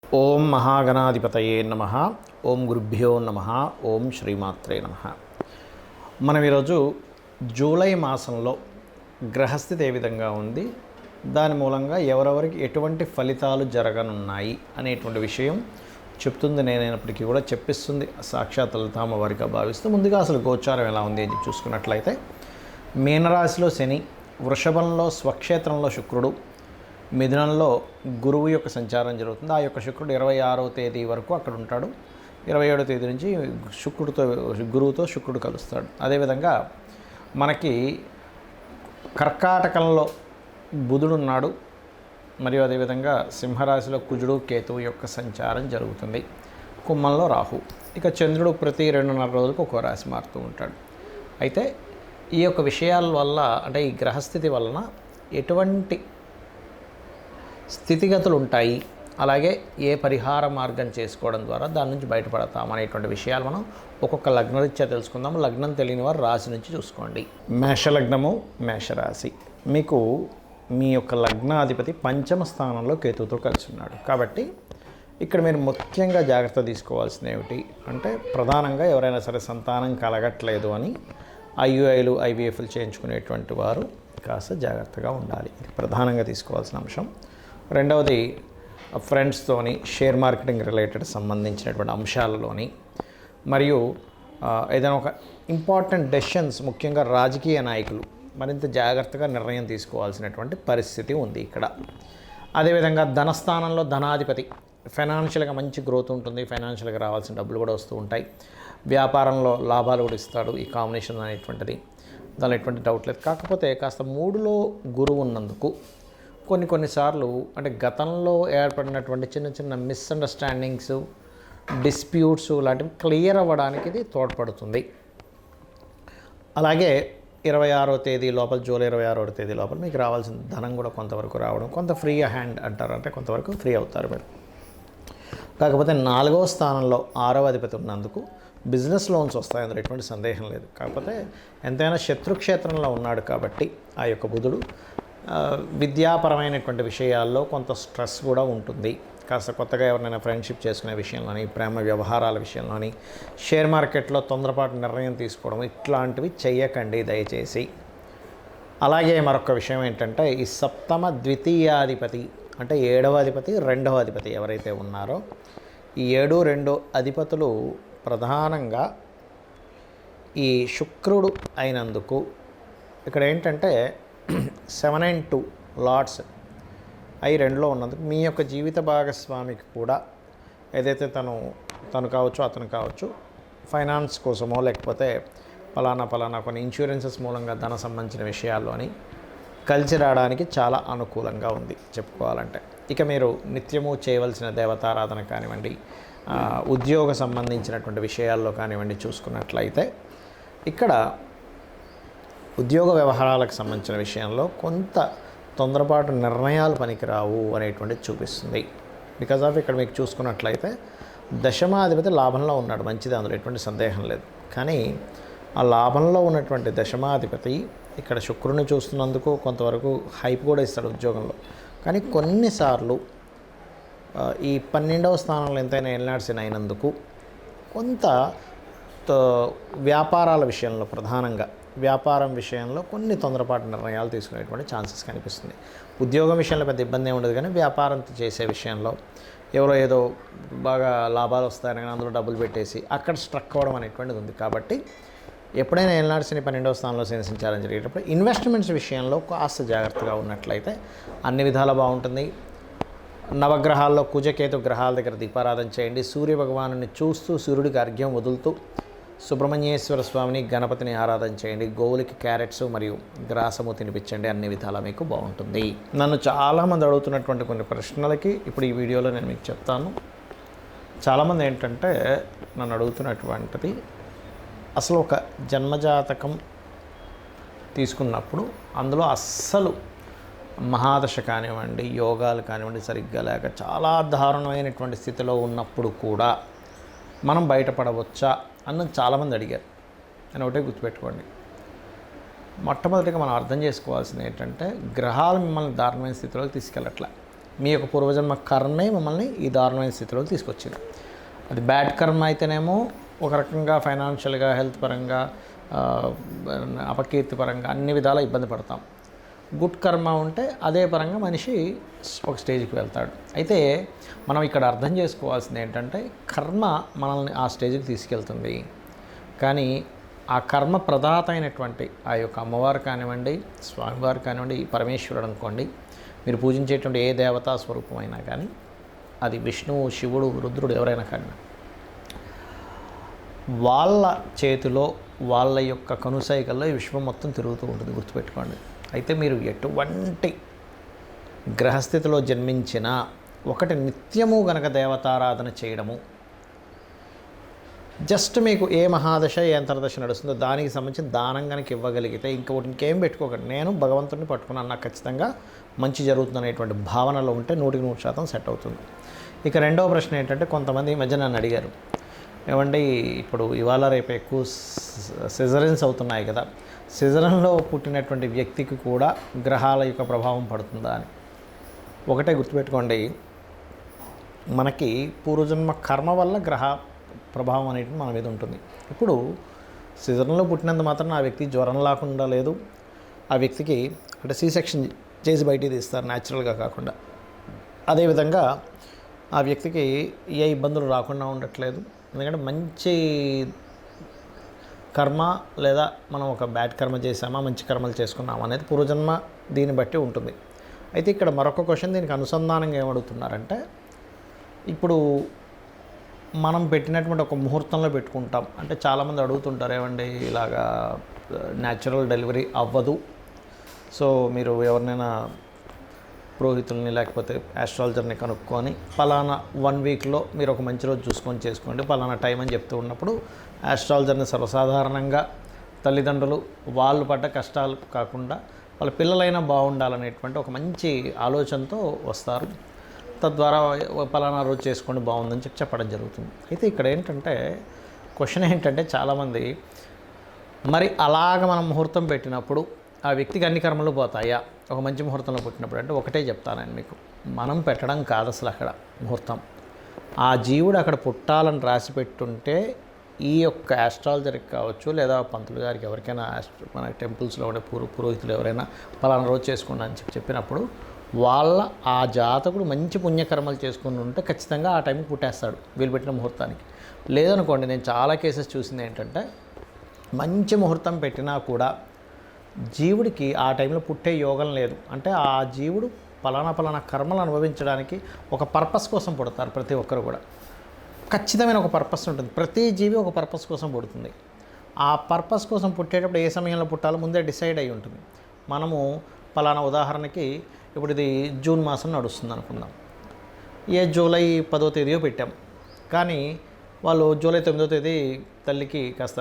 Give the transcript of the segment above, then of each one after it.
ఓం మహాగణాధిపతయే నమ. ఓం గురుభ్యో నమ. ఓం శ్రీమాత్రే నమ. మనం ఈరోజు జూలై మాసంలో గ్రహస్థితి ఏ విధంగా ఉంది, దాని మూలంగా ఎవరెవరికి ఎటువంటి ఫలితాలు జరగనున్నాయి అనేటువంటి విషయం చెప్తుంది నేనైనప్పటికీ కూడా చెప్పిస్తుంది సాక్షాత్ లలితామ్మ వారిగా భావిస్తూ, ముందుగా అసలు గోచారం ఎలా ఉంది అని చూసుకున్నట్లయితే, మీనరాశిలో శని, వృషభంలో స్వక్షేత్రంలో శుక్రుడు, మిథునంలో గురువు యొక్క సంచారం జరుగుతుంది. ఆ యొక్క శుక్రుడు 26వ తేదీ వరకు అక్కడ ఉంటాడు. 27వ తేదీ నుంచి గురువుతో శుక్రుడు కలుస్తాడు. అదేవిధంగా మనకి కర్కాటకంలో బుధుడు ఉన్నాడు, మరియు అదేవిధంగా సింహరాశిలో కుజుడు కేతువు యొక్క సంచారం జరుగుతుంది. కుంభంలో రాహు. ఇక చంద్రుడు ప్రతి 2.5 రోజులకు ఒక్కో రాశి మారుతూ ఉంటాడు. అయితే ఈ యొక్క విషయాల వల్ల, అంటే ఈ గ్రహస్థితి వలన ఎటువంటి స్థితిగతులు ఉంటాయి, అలాగే ఏ పరిహార మార్గం చేసుకోవడం ద్వారా దాని నుంచి బయటపడతాం అనేటువంటి విషయాలు మనం ఒక్కొక్క లగ్నరీత్యా తెలుసుకుందాం. లగ్నం తెలియని వారు రాశి నుంచి చూసుకోండి. మేషలగ్నము, మేషరాశి. మీకు మీ యొక్క లగ్నాధిపతి పంచమ స్థానంలో కేతువుతో కలిసి ఉన్నాడు. కాబట్టి ఇక్కడ మీరు ముఖ్యంగా జాగ్రత్త తీసుకోవాల్సింది ఏమిటి అంటే, ప్రధానంగా ఎవరైనా సరే సంతానం కలగట్లేదు అని ఐయుఐలు ఐవీఎఫ్లు చేయించుకునేటువంటి వారు కాస్త జాగ్రత్తగా ఉండాలి. ఇది ప్రధానంగా తీసుకోవాల్సిన అంశం. రెండవది, ఫ్రెండ్స్తోని షేర్ మార్కెటింగ్ రిలేటెడ్ సంబంధించినటువంటి అంశాలలోని, మరియు ఏదైనా ఒక ఇంపార్టెంట్ డెసిషన్స్, ముఖ్యంగా రాజకీయ నాయకులు మరింత జాగ్రత్తగా నిర్ణయం తీసుకోవాల్సినటువంటి పరిస్థితి ఉంది ఇక్కడ. అదేవిధంగా ధనస్థానంలో ధనాధిపతి, ఫైనాన్షియల్గా మంచి గ్రోత్ ఉంటుంది, ఫైనాన్షియల్గా రావాల్సిన డబ్బులు కూడా వస్తూ ఉంటాయి. వ్యాపారంలో లాభాలు కూడా ఇస్తాడు ఈ కాంబినేషన్ అనేటువంటిది, దానిలో ఎటువంటి డౌట్ లేదు. కాకపోతే కాస్త 3లో గురువు ఉన్నందుకు కొన్నిసార్లు, అంటే గతంలో ఏర్పడినటువంటి చిన్న చిన్న మిస్అండర్స్టాండింగ్స్, డిస్ప్యూట్స్ లాంటివి క్లియర్ అవ్వడానికి ఇది తోడ్పడుతుంది. అలాగే 26వ తేదీ లోపల, జూలై 26వ తేదీ లోపల మీకు రావాల్సిన ధనం కూడా కొంతవరకు రావడం, కొంత ఫ్రీ హ్యాండ్ అంటారు, అంటే కొంతవరకు ఫ్రీ అవుతారు మీరు. కాకపోతే 4వ స్థానంలో 6వ అధిపతి ఉన్నందుకు బిజినెస్ లోన్స్ వస్తాయి, అందులో ఎటువంటి సందేహం లేదు. కాకపోతే ఎంతైనా శత్రుక్షేత్రంలో ఉన్నాడు కాబట్టి ఆ యొక్క బుధుడు విద్యాపరమైనటువంటి విషయాల్లో కొంత స్ట్రెస్ కూడా ఉంటుంది. కాస్త కొత్తగా ఎవరినైనా ఫ్రెండ్షిప్ చేసుకునే విషయంలోని, ప్రేమ వ్యవహారాల విషయంలోని, షేర్ మార్కెట్లో తొందరపాటు నిర్ణయం తీసుకోవడం, ఇట్లాంటివి చెయ్యకండి దయచేసి. అలాగే మరొక విషయం ఏంటంటే, ఈ సప్తమ ద్వితీయాధిపతి అంటే 7వ అధిపతి, 2వ అధిపతి ఎవరైతే ఉన్నారో, ఈ 7, 2 అధిపతులు ప్రధానంగా ఈ శుక్రుడు అయినందుకు ఇక్కడ ఏంటంటే 7 and 2 లార్డ్స్ అవి 2లో ఉన్నందుకు మీ యొక్క జీవిత భాగస్వామికి కూడా ఏదైతే తను కావచ్చు, అతను కావచ్చు, ఫైనాన్స్ కోసమో లేకపోతే పలానా కొన్ని ఇన్సూరెన్సెస్ మూలంగా ధన సంబంధించిన విషయాల్లోని కలిసి రావడానికి చాలా అనుకూలంగా ఉంది చెప్పుకోవాలంటే. ఇక మీరు నిత్యము చేయవలసిన దేవతారాధన కానివ్వండి, ఉద్యోగ సంబంధించినటువంటి విషయాల్లో కానివ్వండి చూసుకున్నట్లయితే, ఇక్కడ ఉద్యోగ వ్యవహారాలకు సంబంధించిన విషయంలో కొంత తొందరపాటు నిర్ణయాలు పనికిరావు అనేటువంటిది చూపిస్తుంది. బికాజ్ ఆఫ్ ఇక్కడ మీకు చూసుకున్నట్లయితే దశమాధిపతి లాభంలో ఉన్నాడు, మంచిది, అందులో ఎటువంటి సందేహం లేదు. కానీ ఆ లాభంలో ఉన్నటువంటి దశమాధిపతి ఇక్కడ శుక్రుని చూస్తున్నందుకు కొంతవరకు హైప్ కూడా ఇస్తాడు ఉద్యోగంలో. కానీ కొన్నిసార్లు ఈ 12వ స్థానంలో ఎంతైనా ఎల్నాడ్సిన అయినందుకు కొంత వ్యాపారాల విషయంలో, ప్రధానంగా వ్యాపారం విషయంలో కొన్ని తొందరపాటు నిర్ణయాలు తీసుకునేటువంటి ఛాన్సెస్ కనిపిస్తుంది. ఉద్యోగం విషయంలో పెద్ద ఇబ్బంది ఏమి ఉండదు, కానీ వ్యాపారం చేసే విషయంలో ఎవరో ఏదో బాగా లాభాలు వస్తాయని అందులో డబ్బులు పెట్టేసి అక్కడ స్ట్రక్ అవ్వడం అనేటువంటిది ఉంది. కాబట్టి ఎప్పుడైనా ఏలినాటి 12వ స్థానంలో శని సంచారం జరిగేటప్పుడు ఇన్వెస్ట్మెంట్స్ విషయంలో కాస్త జాగ్రత్తగా ఉన్నట్లయితే అన్ని విధాలా బాగుంటుంది. నవగ్రహాల్లో కుజకేతు గ్రహాల దగ్గర దీపారాధన చేయండి. సూర్య భగవాను చూస్తూ, సూర్యుడికి అర్ఘ్యం వదులుతూ సుబ్రహ్మణ్యేశ్వర స్వామిని, గణపతిని ఆరాధన చేయండి. గోవులకి క్యారెట్స్ మరియు గ్రాసము తినిపించండి. అన్ని విధాలా మీకు బాగుంటుంది. నన్ను చాలామంది అడుగుతున్నటువంటి కొన్ని ప్రశ్నలకి ఇప్పుడు ఈ వీడియోలో నేను మీకు చెప్తాను. చాలామంది ఏంటంటే నన్ను అడుగుతున్నటువంటిది, అసలు ఒక జన్మజాతకం తీసుకున్నప్పుడు అందులో అస్సలు మహాదశ కానివ్వండి, యోగాలు కానివ్వండి సరిగ్గా లేక చాలా దారుణమైనటువంటి స్థితిలో ఉన్నప్పుడు కూడా మనం బయటపడవచ్చా అన్నది చాలామంది అడిగారు. నేను ఒకటే గుర్తుపెట్టుకోండి, మొట్టమొదటిగా మనం అర్థం చేసుకోవాల్సింది ఏంటంటే, గ్రహాలు మిమ్మల్ని దారుణమైన స్థితిలోకి తీసుకెళ్ళట్లే. మీ యొక్క పూర్వజన్మ కర్మే మిమ్మల్ని ఈ దారుణమైన స్థితిలో తీసుకొచ్చింది. అది బ్యాడ్ కర్మ అయితేనేమో ఒక రకంగా ఫైనాన్షియల్గా, హెల్త్ పరంగా, అపకీర్తి పరంగా అన్ని విధాలా ఇబ్బంది పడతాం. గుడ్ కర్మ ఉంటే అదే పరంగా మనిషి ఒక స్టేజ్కి వెళ్తాడు. అయితే మనం ఇక్కడ అర్థం చేసుకోవాల్సింది ఏంటంటే కర్మ మనల్ని ఆ స్టేజ్కి తీసుకెళ్తుంది. కానీ ఆ కర్మ ప్రదాత అయినటువంటి ఆ యొక్క అమ్మవారు కానివ్వండి, స్వామివారు కానివ్వండి, పరమేశ్వరుడు అనుకోండి, మీరు పూజించేటువంటి ఏ దేవతా స్వరూపం అయినా కానీ, అది విష్ణువు, శివుడు, రుద్రుడు ఎవరైనా కానీ, వాళ్ళ చేతిలో వాళ్ళ యొక్క కనుసైకల్లో ఈ విశ్వం మొత్తం తిరుగుతూ ఉంటుంది, గుర్తుపెట్టుకోండి. అయితే మీరు ఎటువంటి గ్రహస్థితిలో జన్మించినా ఒకటి నిత్యము గనక దేవతారాధన చేయడము, జస్ట్ మీకు ఏ మహాదశ ఏ అంతర్దశ నడుస్తుందో దానికి సంబంధించిన దానం కనుక ఇవ్వగలిగితే ఇంకేం పెట్టుకోకండి, నేను భగవంతుడిని పట్టుకున్నాను, నాకు ఖచ్చితంగా మంచి జరుగుతుంది అనేటువంటి భావనలో ఉంటే 100% సెట్ అవుతుంది. ఇక రెండవ ప్రశ్న ఏంటంటే, కొంతమంది ఈ మధ్య నన్ను అడిగారు, ఏమండి ఇప్పుడు ఇవాళ రేపు ఎక్కువ సిజరన్స్ అవుతున్నాయి కదా, సిజరన్లో పుట్టినటువంటి వ్యక్తికి కూడా గ్రహాల యొక్క ప్రభావం పడుతుందా అని. ఒకటే గుర్తుపెట్టుకోండి, మనకి పూర్వజన్మ కర్మ వల్ల గ్రహ ప్రభావం అనేది మన మీద ఉంటుంది. ఇప్పుడు సిజరన్లో పుట్టినంత మాత్రం ఆ వ్యక్తి జ్వరం లేకుండా లేదు, ఆ వ్యక్తికి అంటే C-సెక్షన్ చేసి బయటికి తీస్తారు న్యాచురల్గా కాకుండా. అదేవిధంగా ఆ వ్యక్తికి ఏ ఇబ్బందులు రాకుండా ఉండట్లేదు, ఎందుకంటే మంచి కర్మ లేదా మనం ఒక బ్యాడ్ కర్మ చేసామా, మంచి కర్మలు చేసుకున్నామా అనేది పూర్వజన్మ దీన్ని బట్టి ఉంటుంది. అయితే ఇక్కడ మరొక క్వశ్చన్ దీనికి అనుసంధానంగా ఏమడుగుతున్నారంటే, ఇప్పుడు మనం పెట్టినటువంటి ఒక ముహూర్తంలో పెట్టుకుంటాం అంటే చాలామంది అడుగుతుంటారు, ఏమండి ఇలాగా న్యాచురల్ డెలివరీ అవ్వదు, సో మీరు ఎవరినైనా పురోహితుల్ని లేకపోతే ఆస్ట్రాలజర్ని కనుక్కొని పలానా 1 వీక్లో మీరు ఒక మంచి రోజు చూసుకొని చేసుకోండి, పలానా టైం అని చెప్తూ ఉన్నప్పుడు ఆస్ట్రాలజర్ని సర్వసాధారణంగా తల్లిదండ్రులు వాళ్ళు పడ్డ కష్టాలు కాకుండా వాళ్ళ పిల్లలైనా బాగుండాలనేటువంటి ఒక మంచి ఆలోచనతో వస్తారు. తద్వారా పలానా రోజు చేసుకోండి బాగుందని చెప్పడం జరుగుతుంది. అయితే ఇక్కడ ఏంటంటే క్వశ్చన్ ఏంటంటే, చాలామంది మరి అలాగ మనం ముహూర్తం పెట్టినప్పుడు ఆ వ్యక్తికి అన్ని కర్మలు పోతాయా ఒక మంచి ముహూర్తంలో పుట్టినప్పుడు అంటే, ఒకటే చెప్తానండి మీకు, మనం పెట్టడం కాదు అసలు అక్కడ ముహూర్తం. ఆ జీవుడు అక్కడ పుట్టాలని రాసి పెట్టుంటే ఈ యొక్క ఆస్ట్రాలజర్కి కావచ్చు లేదా పంతులు గారికి ఎవరికైనా మన టెంపుల్స్లో ఉండే పురోహితులు ఎవరైనా పలానా రోజు చేసుకోండి అని చెప్పినప్పుడు వాళ్ళ ఆ జాతకుడు మంచి పుణ్యకర్మలు చేసుకుని ఉంటే ఖచ్చితంగా ఆ టైంకి పుట్టేస్తాడు వీళ్ళు పెట్టిన ముహూర్తానికి. లేదనుకోండి, నేను చాలా కేసెస్ చూసింది ఏంటంటే, మంచి ముహూర్తం పెట్టినా కూడా జీవుడికి ఆ టైంలో పుట్టే యోగం లేదు. అంటే ఆ జీవుడు పలానా కర్మలు అనుభవించడానికి ఒక పర్పస్ కోసం పుడతారు. ప్రతి ఒక్కరు కూడా ఖచ్చితమైన ఒక పర్పస్ ఉంటుంది. ప్రతి జీవి ఒక పర్పస్ కోసం పుడుతుంది. ఆ పర్పస్ కోసం పుట్టేటప్పుడు ఏ సమయంలో పుట్టాలో ముందే డిసైడ్ అయి ఉంటుంది. మనము పలానా ఉదాహరణకి ఇప్పుడు ఇది జూన్ మాసం నడుస్తుంది అనుకుందాం, జూలై 10వ తేదీయో పెట్టాం, కానీ వాళ్ళు జూలై 9వ తేదీ తల్లికి కాస్త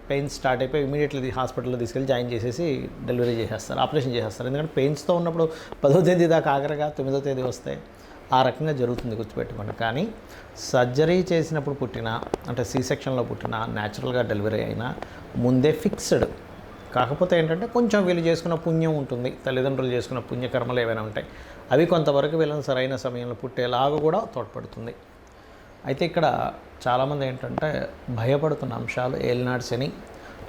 పెయిన్స్ స్టార్ట్ అయిపోయి ఇమీడియట్లీ హాస్పిటల్లో తీసుకెళ్ళి జాయిన్ చేసేసి డెలివరీ చేసేస్తారు, ఆపరేషన్ చేసేస్తారు. ఎందుకంటే పెయిన్స్తో ఉన్నప్పుడు 10వ తేదీ దాకా ఆఖరిగా 9వ తేదీ వస్తే ఆ రకంగా జరుగుతుంది, గుర్తుపెట్టుకోండి. కానీ సర్జరీ చేసినప్పుడు పుట్టినా అంటే C-సెక్షన్లో పుట్టినా న్యాచురల్గా డెలివరీ అయినా ముందే ఫిక్స్డ్. కాకపోతే ఏంటంటే కొంచెం వీళ్ళు చేసుకున్న పుణ్యం ఉంటుంది, తల్లిదండ్రులు చేసుకున్న పుణ్యకర్మలు ఏవైనా ఉంటాయి, అవి కొంతవరకు వీళ్ళని సరైన సమయంలో పుట్టేలాగా కూడా తోడ్పడుతుంది. అయితే ఇక్కడ చాలామంది ఏంటంటే భయపడుతున్న అంశాలు ఏలినాడు శని,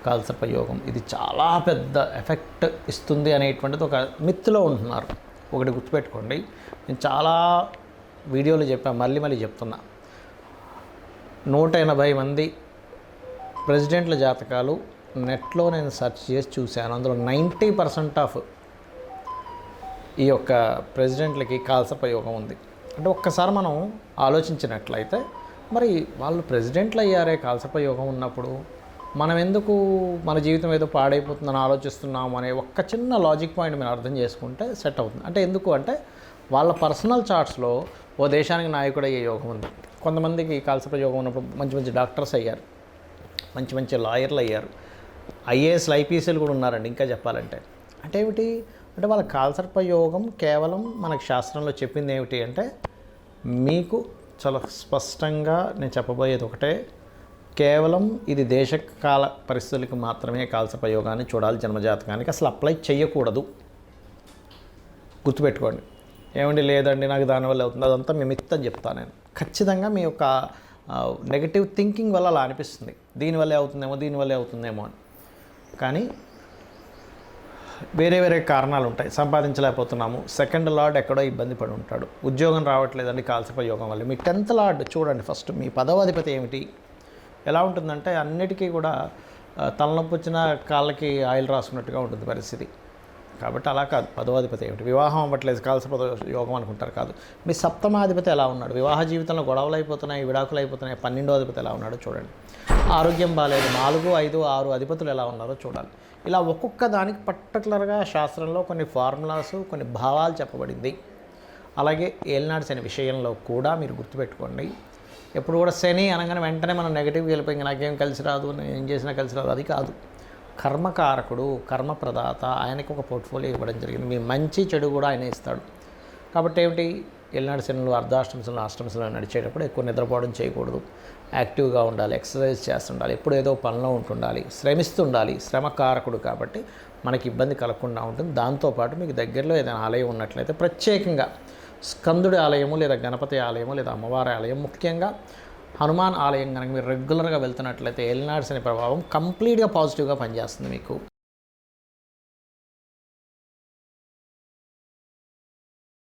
కాలసర్ప యోగం, ఇది చాలా పెద్ద ఎఫెక్ట్ ఇస్తుంది అనేటువంటిది ఒక మిత్తులో ఉంటున్నారు. ఒకటి గుర్తుపెట్టుకోండి, నేను చాలా వీడియోలు చెప్పాను, మళ్ళీ చెప్తున్నా, 180 మంది ప్రెసిడెంట్ల జాతకాలు నెట్లో నేను సెర్చ్ చేసి చూశాను. అందులో 90% ఆఫ్ ఈ యొక్క ప్రెసిడెంట్లకి కాలసర్ప యోగం ఉంది. అంటే ఒక్కసారి మనం ఆలోచించినట్లయితే, మరి వాళ్ళు ప్రెసిడెంట్లు అయ్యారే కాలసర్ప యోగం ఉన్నప్పుడు మనం ఎందుకు మన జీవితం ఏదో పాడైపోతుందని ఆలోచిస్తున్నాము అనే ఒక్క చిన్న లాజిక్ పాయింట్ మీరు అర్థం చేసుకుంటే సెట్ అవుతుంది. అంటే ఎందుకు అంటే వాళ్ళ పర్సనల్ చార్ట్స్లో ఓ దేశానికి నాయకుడు అయ్యే యోగం ఉంది. కొంతమందికి కాలసర్ప యోగం ఉన్నప్పుడు మంచి డాక్టర్స్ అయ్యారు, మంచి లాయర్లు అయ్యారు, IASలు IPSలు కూడా ఉన్నారండి. ఇంకా చెప్పాలంటే అంటే ఏమిటి అంటే వాళ్ళ కాలసర్ప యోగం కేవలం మనకు శాస్త్రంలో చెప్పింది ఏమిటి అంటే, మీకు చాలా స్పష్టంగా నేను చెప్పబోయేది ఒకటే, కేవలం ఇది దేశకాల పరిస్థితులకు మాత్రమే కాలసర్ప యోగాన్ని చూడాలి, జన్మజాతకానికి అసలు అప్లై చేయకూడదు. గుర్తుపెట్టుకోండి. ఏమండి లేదండి నాకు దానివల్ల అవుతుంది, అదంతా మీ మిత్ అని చెప్తాను నేను. ఖచ్చితంగా మీ యొక్క నెగటివ్ థింకింగ్ వల్ల అలా అనిపిస్తుంది, దీనివల్లే అవుతుందేమో దీనివల్లే అవుతుందేమో అని. కానీ వేరే వేరే కారణాలు ఉంటాయి. సంపాదించలేకపోతున్నాము, సెకండ్ లార్డ్ ఎక్కడో ఇబ్బంది పడి ఉంటాడు, ఉద్యోగం రావట్లేదండి కాల్సప యోగం వల్ల. మీ 10th లార్డ్ చూడండి ఫస్ట్, మీ 10వ అధిపతి ఏమిటి, ఎలా ఉంటుందంటే అన్నిటికీ కూడా తలనొప్పి వచ్చిన కాళ్ళకి ఆయిల్ రాసుకున్నట్టుగా ఉంటుంది పరిస్థితి. కాబట్టి అలా కాదు. 10వ అధిపతి ఏమిటి, వివాహం అవ్వట్లేదు కాల్సప యోగం అనుకుంటారు, కాదు. మీ 7వ అధిపతి ఎలా ఉన్నాడు, వివాహ జీవితంలో గొడవలు అయిపోతున్నాయి, విడాకులు అయిపోతున్నాయి. 12వ అధిపతి ఎలా ఉన్నాడో చూడండి. ఆరోగ్యం బాగాలేదు, 4, 5, 6 అధిపతులు ఎలా ఉన్నారో చూడాలి. ఇలా ఒక్కొక్క దానికి పర్టికులర్గా శాస్త్రంలో కొన్ని ఫార్ములాస్, కొన్ని భావాలు చెప్పబడింది. అలాగే ఏలినాడు శని విషయంలో కూడా మీరు గుర్తుపెట్టుకోండి, ఎప్పుడు కూడా శని అనగానే వెంటనే మనం నెగిటివ్గా వెళ్ళిపోయి నాకేం కలిసి రాదు, నేను ఏం చేసినా కలిసి రాదు, అది కాదు. కర్మకారకుడు, కర్మప్రదాత, ఆయనకి ఒక పోర్ట్ఫోలియో ఇవ్వడం జరిగింది. మీ మంచి చెడు కూడా ఆయన ఇస్తాడు. కాబట్టి ఏమిటి, ఏలినాడు శనులు అర్ధాష్టమశనులు అష్టమశనులు నడిచేటప్పుడు ఎక్కువ నిద్రపోవడం చేయకూడదు, యాక్టివ్గా ఉండాలి, ఎక్సర్సైజ్ చేస్తుండాలి, ఎప్పుడు ఏదో పనిలో ఉంటుండాలి, శ్రమిస్తుండాలి. శ్రమకారకుడు కాబట్టి మనకి ఇబ్బంది కలగకుండా ఉంటుంది. దాంతోపాటు మీకు దగ్గరలో ఏదైనా ఆలయం ఉన్నట్లయితే ప్రత్యేకంగా స్కందుడి ఆలయము లేదా గణపతి ఆలయము లేదా అమ్మవారి ఆలయం, ముఖ్యంగా హనుమాన్ ఆలయం కనుక మీరు రెగ్యులర్గా వెళ్తున్నట్లయితే ఏలినాడు శని ప్రభావం కంప్లీట్గా పాజిటివ్గా పనిచేస్తుంది మీకు.